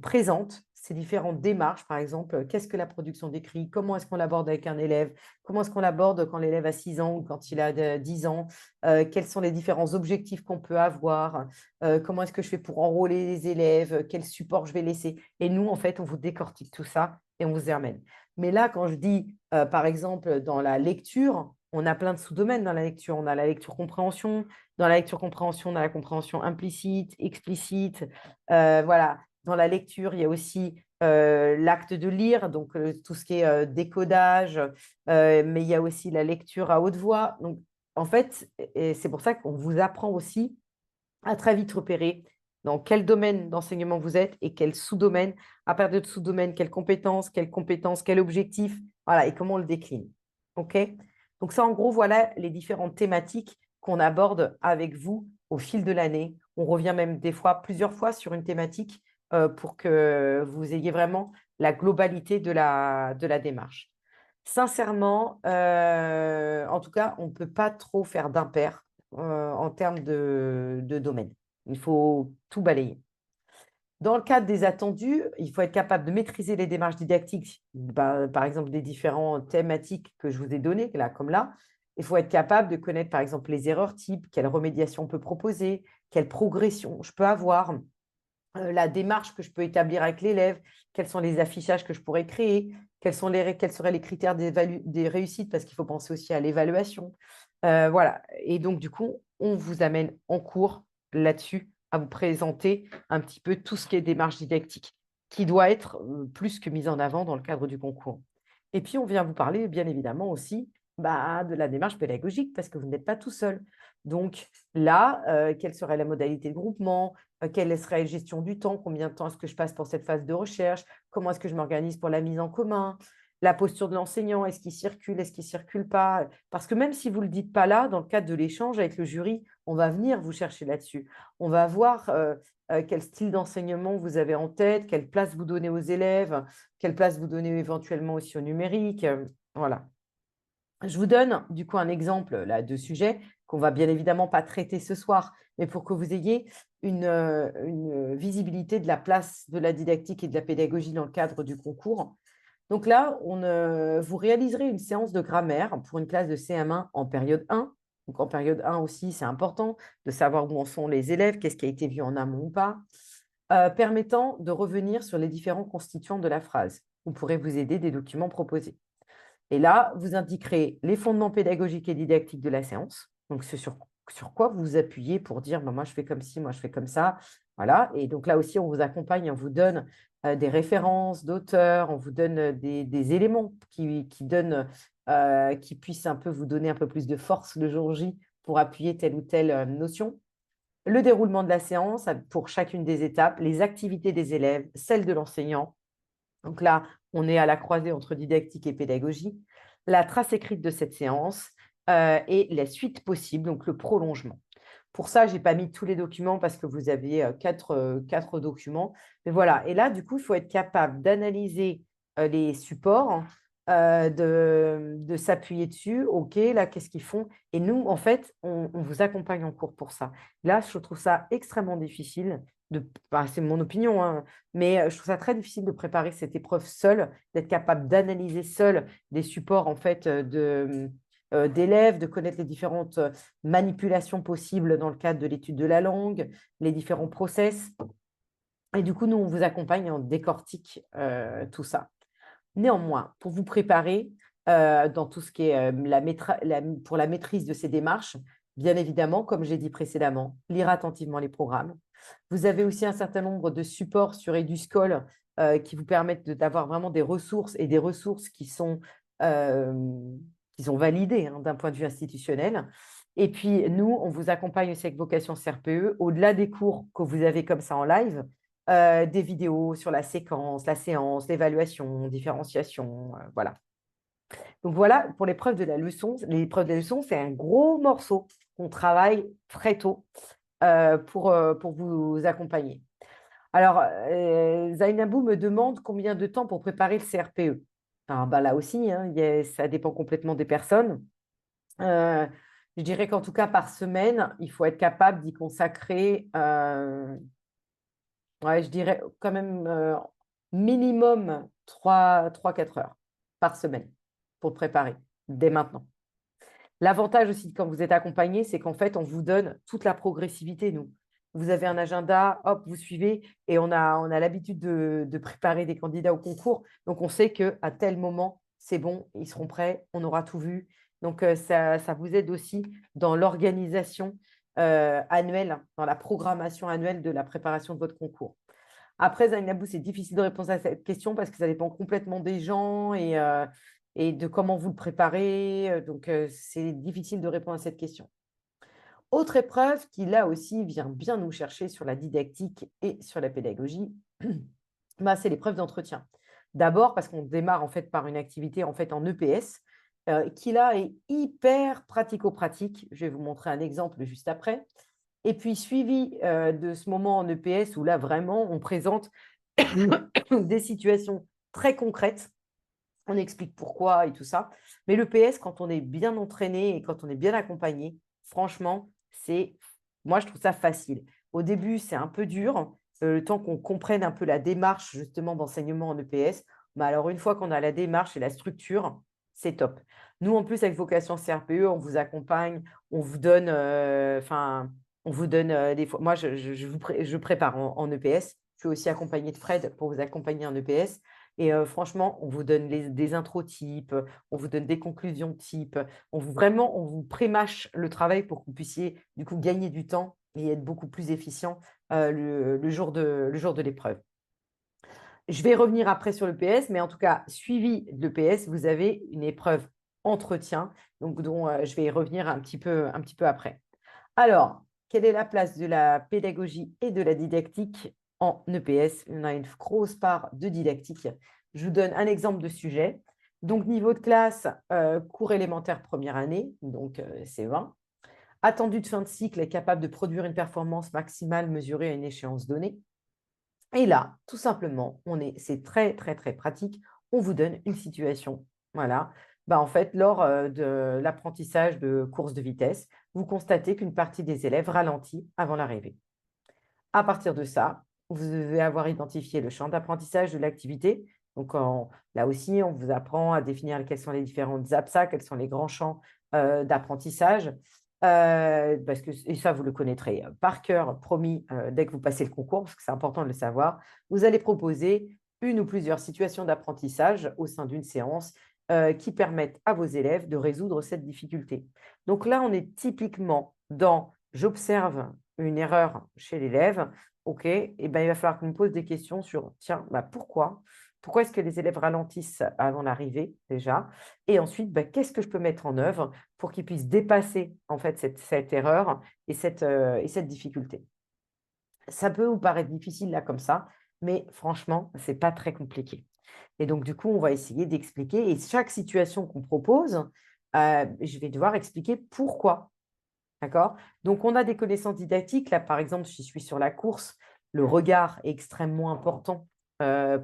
présente ces différentes démarches, par exemple, qu'est-ce que la production d'écrit, comment est-ce qu'on l'aborde avec un élève, comment est-ce qu'on l'aborde quand l'élève a 6 ans ou quand il a 10 ans, quels sont les différents objectifs qu'on peut avoir, comment est-ce que je fais pour enrôler les élèves, quel support je vais laisser. Et nous, en fait, on vous décortique tout ça et on vous y ramène. Mais là, quand je dis, par exemple, dans la lecture, on a plein de sous-domaines dans la lecture. On a la lecture-compréhension. Dans la lecture-compréhension, on a la compréhension implicite, explicite. Voilà. Dans la lecture, il y a aussi l'acte de lire, donc tout ce qui est décodage, mais il y a aussi la lecture à haute voix. Donc, en fait, et c'est pour ça qu'on vous apprend aussi à très vite repérer dans quel domaine d'enseignement vous êtes et quel sous-domaine, à partir de sous-domaine, quelles compétences, quel objectif, voilà, et comment on le décline. OK? Donc ça, en gros, voilà les différentes thématiques qu'on aborde avec vous au fil de l'année. On revient même des fois, plusieurs fois sur une thématique pour que vous ayez vraiment la globalité de la démarche. Sincèrement, en tout cas, on ne peut pas trop faire d'impair en termes de domaine. Il faut tout balayer. Dans le cadre des attendus, il faut être capable de maîtriser les démarches didactiques, par exemple des différentes thématiques que je vous ai données, là, comme là. Il faut être capable de connaître, par exemple, les erreurs types, quelle remédiation on peut proposer, quelle progression je peux avoir, la démarche que je peux établir avec l'élève, quels sont les affichages que je pourrais créer, quels seraient les critères des réussites, parce qu'il faut penser aussi à l'évaluation. Voilà. Et donc, du coup, on vous amène en cours là-dessus à vous présenter un petit peu tout ce qui est démarche didactique, qui doit être plus que mise en avant dans le cadre du concours. Et puis, on vient vous parler, bien évidemment, aussi de la démarche pédagogique, parce que vous n'êtes pas tout seul. Donc là, quelle serait la modalité de groupement? Quelle serait la gestion du temps? Combien de temps est-ce que je passe pour cette phase de recherche? Comment est-ce que je m'organise pour la mise en commun? La posture de l'enseignant, est-ce qu'il circule, est-ce qu'il ne circule pas? Parce que même si vous ne le dites pas là, dans le cadre de l'échange avec le jury, on va venir vous chercher là-dessus. On va voir quel style d'enseignement vous avez en tête, quelle place vous donnez aux élèves, quelle place vous donnez éventuellement aussi au numérique. Voilà. Je vous donne du coup un exemple là, de sujet qu'on va bien évidemment pas traiter ce soir, mais pour que vous ayez une visibilité de la place de la didactique et de la pédagogie dans le cadre du concours. Donc là, vous réaliserez une séance de grammaire pour une classe de CM1 en période 1. Donc en période 1 aussi, c'est important de savoir où en sont les élèves, qu'est-ce qui a été vu en amont ou pas, permettant de revenir sur les différents constituants de la phrase. Vous pourrez vous aider des documents proposés. Et là, vous indiquerez les fondements pédagogiques et didactiques de la séance. Donc, c'est sur quoi vous vous appuyez pour dire moi, je fais comme ci, moi, je fais comme ça. Voilà. Et donc, là aussi, on vous accompagne, on vous donne des références d'auteurs, on vous donne des éléments qui puissent un peu vous donner un peu plus de force le jour J pour appuyer telle ou telle notion. Le déroulement de la séance pour chacune des étapes, les activités des élèves, celles de l'enseignant, Donc là, on est à la croisée entre didactique et pédagogie. La trace écrite de cette séance et la suite possible, donc le prolongement. Pour ça, je n'ai pas mis tous les documents parce que vous avez quatre documents. Mais voilà. Et là, du coup, il faut être capable d'analyser les supports, de s'appuyer dessus. OK, là, qu'est-ce qu'ils font? Et nous, en fait, on vous accompagne en cours pour ça. Là, je trouve ça extrêmement difficile. C'est mon opinion, hein, mais je trouve ça très difficile de préparer cette épreuve seule, d'être capable d'analyser seul des supports en fait, d'élèves, de connaître les différentes manipulations possibles dans le cadre de l'étude de la langue, les différents process. Et du coup, nous, on vous accompagne et on décortique tout ça. Néanmoins, pour vous préparer dans tout ce qui est pour la maîtrise de ces démarches, bien évidemment, comme j'ai dit précédemment, lire attentivement les programmes. Vous avez aussi un certain nombre de supports sur Eduscol qui vous permettent d'avoir vraiment des ressources et des ressources euh, qui sont validées hein, d'un point de vue institutionnel. Et puis, nous, on vous accompagne aussi avec Vocation CRPE, au-delà des cours que vous avez comme ça en live, des vidéos sur la séquence, la séance, l'évaluation, différenciation, voilà. Donc voilà pour l'épreuve de la leçon. L'épreuve de la leçon, c'est un gros morceau qu'on travaille très tôt pour vous accompagner. Alors, Zainabou me demande combien de temps pour préparer le CRPE. Alors, bah, là aussi, hein, ça dépend complètement des personnes. Euh, je dirais qu'en tout cas, par semaine, il faut être capable d'y consacrer ouais, je dirais quand même minimum 3-4 heures par semaine pour préparer, dès maintenant. L'avantage aussi quand vous êtes accompagné, c'est qu'en fait, on vous donne toute la progressivité, nous. Vous avez un agenda, hop, vous suivez, et on a l'habitude de préparer des candidats au concours. Donc, on sait qu'à tel moment, c'est bon, ils seront prêts, on aura tout vu. Donc, ça vous aide aussi dans l'organisation annuelle, dans la programmation annuelle de la préparation de votre concours. Après, Zainabou, c'est difficile de répondre à cette question parce que ça dépend complètement des gens et de comment vous le préparez. Donc, c'est difficile de répondre à cette question. Autre épreuve qui, là aussi, vient bien nous chercher sur la didactique et sur la pédagogie, bah, c'est l'épreuve d'entretien. D'abord parce qu'on démarre en fait par une activité en fait en EPS qui là est hyper pratico-pratique. Je vais vous montrer un exemple juste après. Et puis, suivi de ce moment en EPS où là, vraiment, on présente des situations très concrètes. On explique pourquoi et tout ça. Mais l'EPS, quand on est bien entraîné et quand on est bien accompagné, franchement, moi, je trouve ça facile. Au début, c'est un peu dur, le temps qu'on comprenne un peu la démarche justement d'enseignement en EPS. Mais alors, une fois qu'on a la démarche et la structure, c'est top. Nous, en plus, avec Vocation CRPE, on vous accompagne, on vous donne, des fois. Moi, je prépare en EPS. Je suis aussi accompagnée de Fred pour vous accompagner en EPS. Et franchement, on vous donne des intros types, on vous donne des conclusions types, vraiment, on vous prémâche le travail pour que vous puissiez du coup gagner du temps et être beaucoup plus efficient le jour de l'épreuve. Je vais revenir après sur l'EPS, mais en tout cas, suivi de l'EPS, vous avez une épreuve entretien, donc dont je vais y revenir un petit peu après. Alors, quelle est la place de la pédagogie et de la didactique en EPS? On a une grosse part de didactique. Je vous donne un exemple de sujet. Donc, niveau de classe, cours élémentaire première année, donc C20. Attendu de fin de cycle est capable de produire une performance maximale mesurée à une échéance donnée. Et là, tout simplement, c'est très, très, très pratique. On vous donne une situation. Voilà. Bah, en fait, lors de l'apprentissage de course de vitesse, vous constatez qu'une partie des élèves ralentit avant l'arrivée. À partir de ça, vous devez avoir identifié le champ d'apprentissage de l'activité. Donc, là aussi, on vous apprend à définir quels sont les différentes APSA, quels sont les grands champs d'apprentissage. Et ça, vous le connaîtrez par cœur, promis, dès que vous passez le concours, parce que c'est important de le savoir. Vous allez proposer une ou plusieurs situations d'apprentissage au sein d'une séance qui permettent à vos élèves de résoudre cette difficulté. Donc là, on est typiquement dans j'observe une erreur chez l'élève, OK, et ben, il va falloir qu'on me pose des questions sur, tiens, bah, pourquoi? Pourquoi est-ce que les élèves ralentissent avant l'arrivée déjà? Et ensuite, bah, qu'est-ce que je peux mettre en œuvre pour qu'ils puissent dépasser en fait cette erreur et cette difficulté? Ça peut vous paraître difficile là comme ça, mais franchement, ce n'est pas très compliqué. Et donc, du coup, on va essayer d'expliquer et chaque situation qu'on propose, je vais devoir expliquer pourquoi. D'accord? Donc, on a des connaissances didactiques. Là, par exemple, si je suis sur la course, le regard est extrêmement important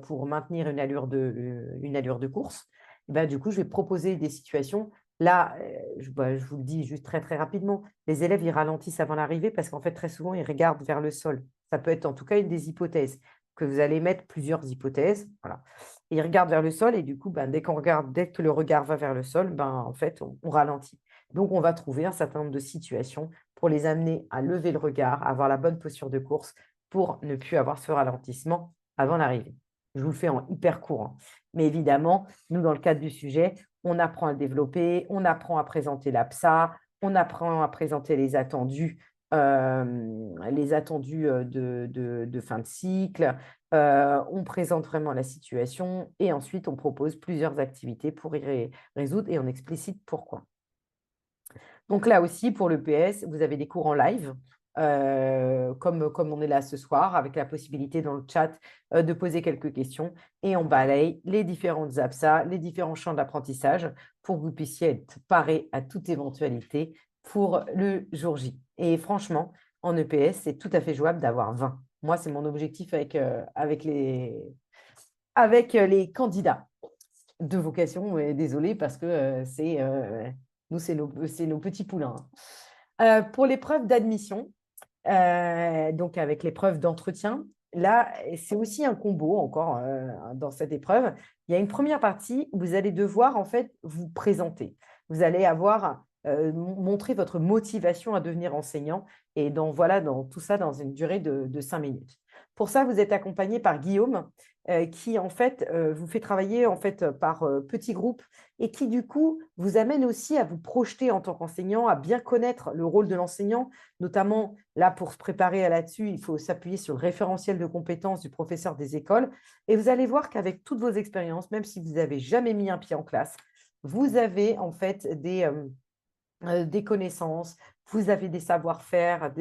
pour maintenir une allure de course. Et ben, du coup, je vais proposer des situations. Là, je vous le dis juste très, très rapidement, les élèves, ils ralentissent avant l'arrivée parce qu'en fait, très souvent, ils regardent vers le sol. Ça peut être en tout cas une des hypothèses, que vous allez mettre plusieurs hypothèses. Voilà. Et ils regardent vers le sol et du coup, ben, dès que le regard va vers le sol, ben, en fait, on ralentit. Donc, on va trouver un certain nombre de situations pour les amener à lever le regard, à avoir la bonne posture de course pour ne plus avoir ce ralentissement avant l'arrivée. Je vous le fais en hyper court, hein. Mais évidemment, nous, dans le cadre du sujet, on apprend à le développer, on apprend à présenter l'APSA, on apprend à présenter les attendus de fin de cycle. On présente vraiment la situation et ensuite, on propose plusieurs activités pour y résoudre et on explicite pourquoi. Donc là aussi, pour le PS, vous avez des cours en live, comme on est là ce soir, avec la possibilité dans le chat de poser quelques questions. Et on balaye les différentes APSA, les différents champs d'apprentissage pour que vous puissiez être paré à toute éventualité pour le jour J. Et franchement, en EPS, c'est tout à fait jouable d'avoir 20. Moi, c'est mon objectif avec les candidats de vocation. Et désolée parce que nous, c'est nos petits poulains, hein. Pour l'épreuve d'admission, donc avec l'épreuve d'entretien, là, c'est aussi un combo encore dans cette épreuve. Il y a une première partie où vous allez devoir en fait vous présenter. Vous allez avoir montré votre motivation à devenir enseignant et dans tout ça dans une durée de 5 minutes. Pour ça, vous êtes accompagné par Guillaume qui en fait vous fait travailler en fait par petits groupes et qui du coup vous amène aussi à vous projeter en tant qu'enseignant, à bien connaître le rôle de l'enseignant, notamment là pour se préparer là-dessus, il faut s'appuyer sur le référentiel de compétences du professeur des écoles et vous allez voir qu'avec toutes vos expériences, même si vous n'avez jamais mis un pied en classe, vous avez en fait des connaissances, vous avez des savoir-faire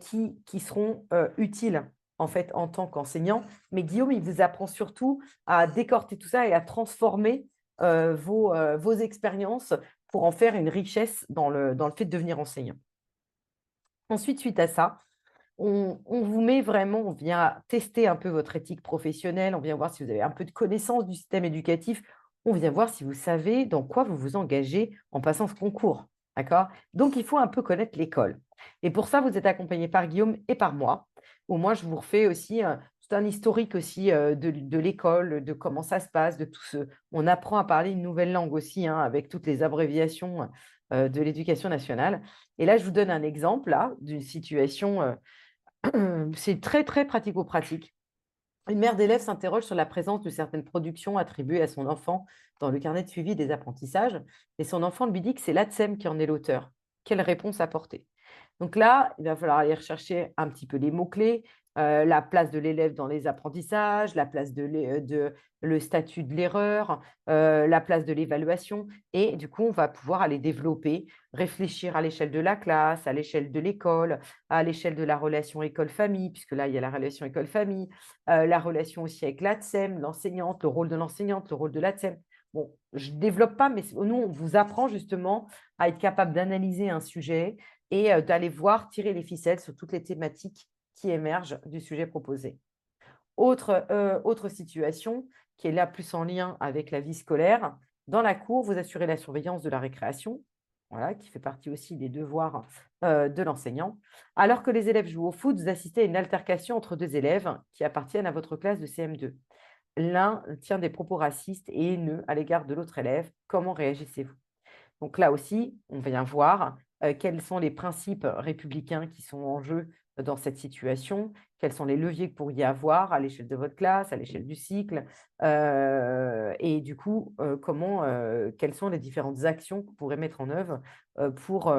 qui seront utiles en fait en tant qu'enseignant. Mais Guillaume, il vous apprend surtout à décorter tout ça et à transformer vos expériences pour en faire une richesse dans le fait de devenir enseignant. Ensuite, suite à ça, on vous met vraiment, on vient tester un peu votre éthique professionnelle, on vient voir si vous avez un peu de connaissance du système éducatif, on vient voir si vous savez dans quoi vous vous engagez en passant ce concours. D'accord? Donc, il faut un peu connaître l'école. Et pour ça, vous êtes accompagné par Guillaume et par moi, où moi, je vous refais aussi tout un historique aussi de l'école, de comment ça se passe, de tout ce. On apprend à parler une nouvelle langue aussi, hein, avec toutes les abréviations de l'éducation nationale. Et là, je vous donne un exemple là, d'une situation. C'est très, très pratico-pratique. Une mère d'élève s'interroge sur la présence de certaines productions attribuées à son enfant dans le carnet de suivi des apprentissages, et son enfant lui dit que c'est l'ATSEM qui en est l'auteur. Quelle réponse apporter? Donc là, il va falloir aller rechercher un petit peu les mots-clés, la place de l'élève dans les apprentissages, la place le statut de l'erreur, la place de l'évaluation. Et du coup, on va pouvoir aller développer, réfléchir à l'échelle de la classe, à l'échelle de l'école, à l'échelle de la relation école-famille, puisque là, il y a la relation école-famille, la relation aussi avec l'ATSEM, l'enseignante, le rôle de l'enseignante, le rôle de l'ATSEM. Bon, je ne développe pas, mais nous, on vous apprend justement à être capable d'analyser un sujet et d'aller voir, tirer les ficelles sur toutes les thématiques qui émergent du sujet proposé. Autre situation qui est là plus en lien avec la vie scolaire. Dans la cour, vous assurez la surveillance de la récréation, voilà, qui fait partie aussi des devoirs de l'enseignant. Alors que les élèves jouent au foot, vous assistez à une altercation entre deux élèves qui appartiennent à votre classe de CM2. L'un tient des propos racistes et haineux à l'égard de l'autre élève. Comment réagissez-vous? Donc là aussi, on vient voir quels sont les principes républicains qui sont en jeu dans cette situation, quels sont les leviers que vous pourriez avoir à l'échelle de votre classe, à l'échelle du cycle, et du coup, quelles sont les différentes actions que vous pourrez mettre en œuvre pour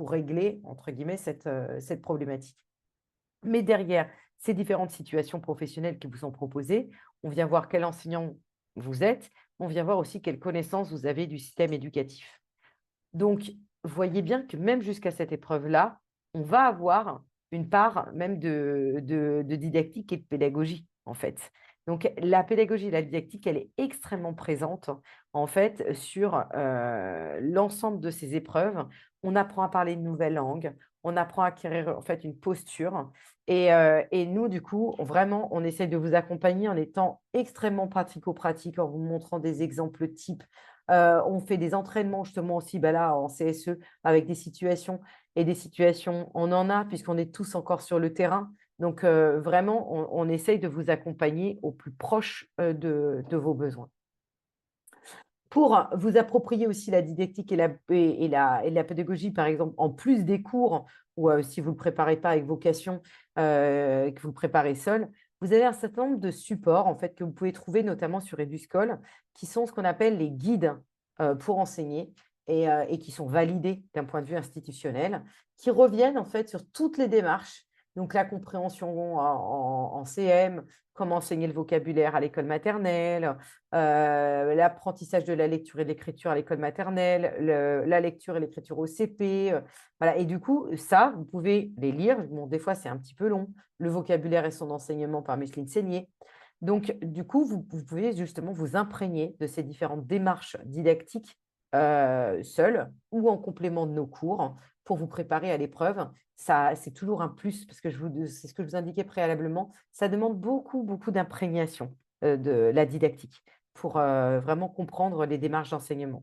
régler, entre guillemets, cette problématique. Mais derrière ces différentes situations professionnelles qui vous sont proposées, on vient voir quel enseignant vous êtes, on vient voir aussi quelles connaissances vous avez du système éducatif. Donc, voyez bien que même jusqu'à cette épreuve-là, on va avoir une part même de didactique et de pédagogie, en fait. Donc la pédagogie et la didactique, elle est extrêmement présente, en fait, sur, l'ensemble de ces épreuves. On apprend à parler une nouvelle langue, on apprend à acquérir, en fait, une posture et nous, du coup, vraiment, on essaye de vous accompagner en étant extrêmement pratico-pratique, en vous montrant des exemples types. On fait des entraînements justement aussi, bah, là, en CSE avec des situations et des situations, on en a puisqu'on est tous encore sur le terrain. Donc, vraiment, on essaye de vous accompagner au plus proche, de vos besoins. Pour vous approprier aussi la didactique et la pédagogie, par exemple, en plus des cours ou, si vous ne le préparez pas avec vocation, que vous le préparez seul, vous avez un certain nombre de supports, en fait, que vous pouvez trouver notamment sur Eduscol, qui sont ce qu'on appelle les guides, pour enseigner et qui sont validés d'un point de vue institutionnel, qui reviennent, en fait, sur toutes les démarches. Donc la compréhension en CM, comment enseigner le vocabulaire à l'école maternelle, l'apprentissage de la lecture et de l'écriture à l'école maternelle, la lecture et l'écriture au CP, voilà et du coup, ça, vous pouvez les lire. Bon, des fois, c'est un petit peu long. Le vocabulaire et son enseignement par Micheline Seigner. Donc du coup, vous pouvez justement vous imprégner de ces différentes démarches didactiques, seules ou en complément de nos cours pour vous préparer à l'épreuve. Ça, c'est toujours un plus parce que c'est ce que je vous indiquais préalablement, ça demande beaucoup, beaucoup d'imprégnation, de la didactique pour, vraiment comprendre les démarches d'enseignement.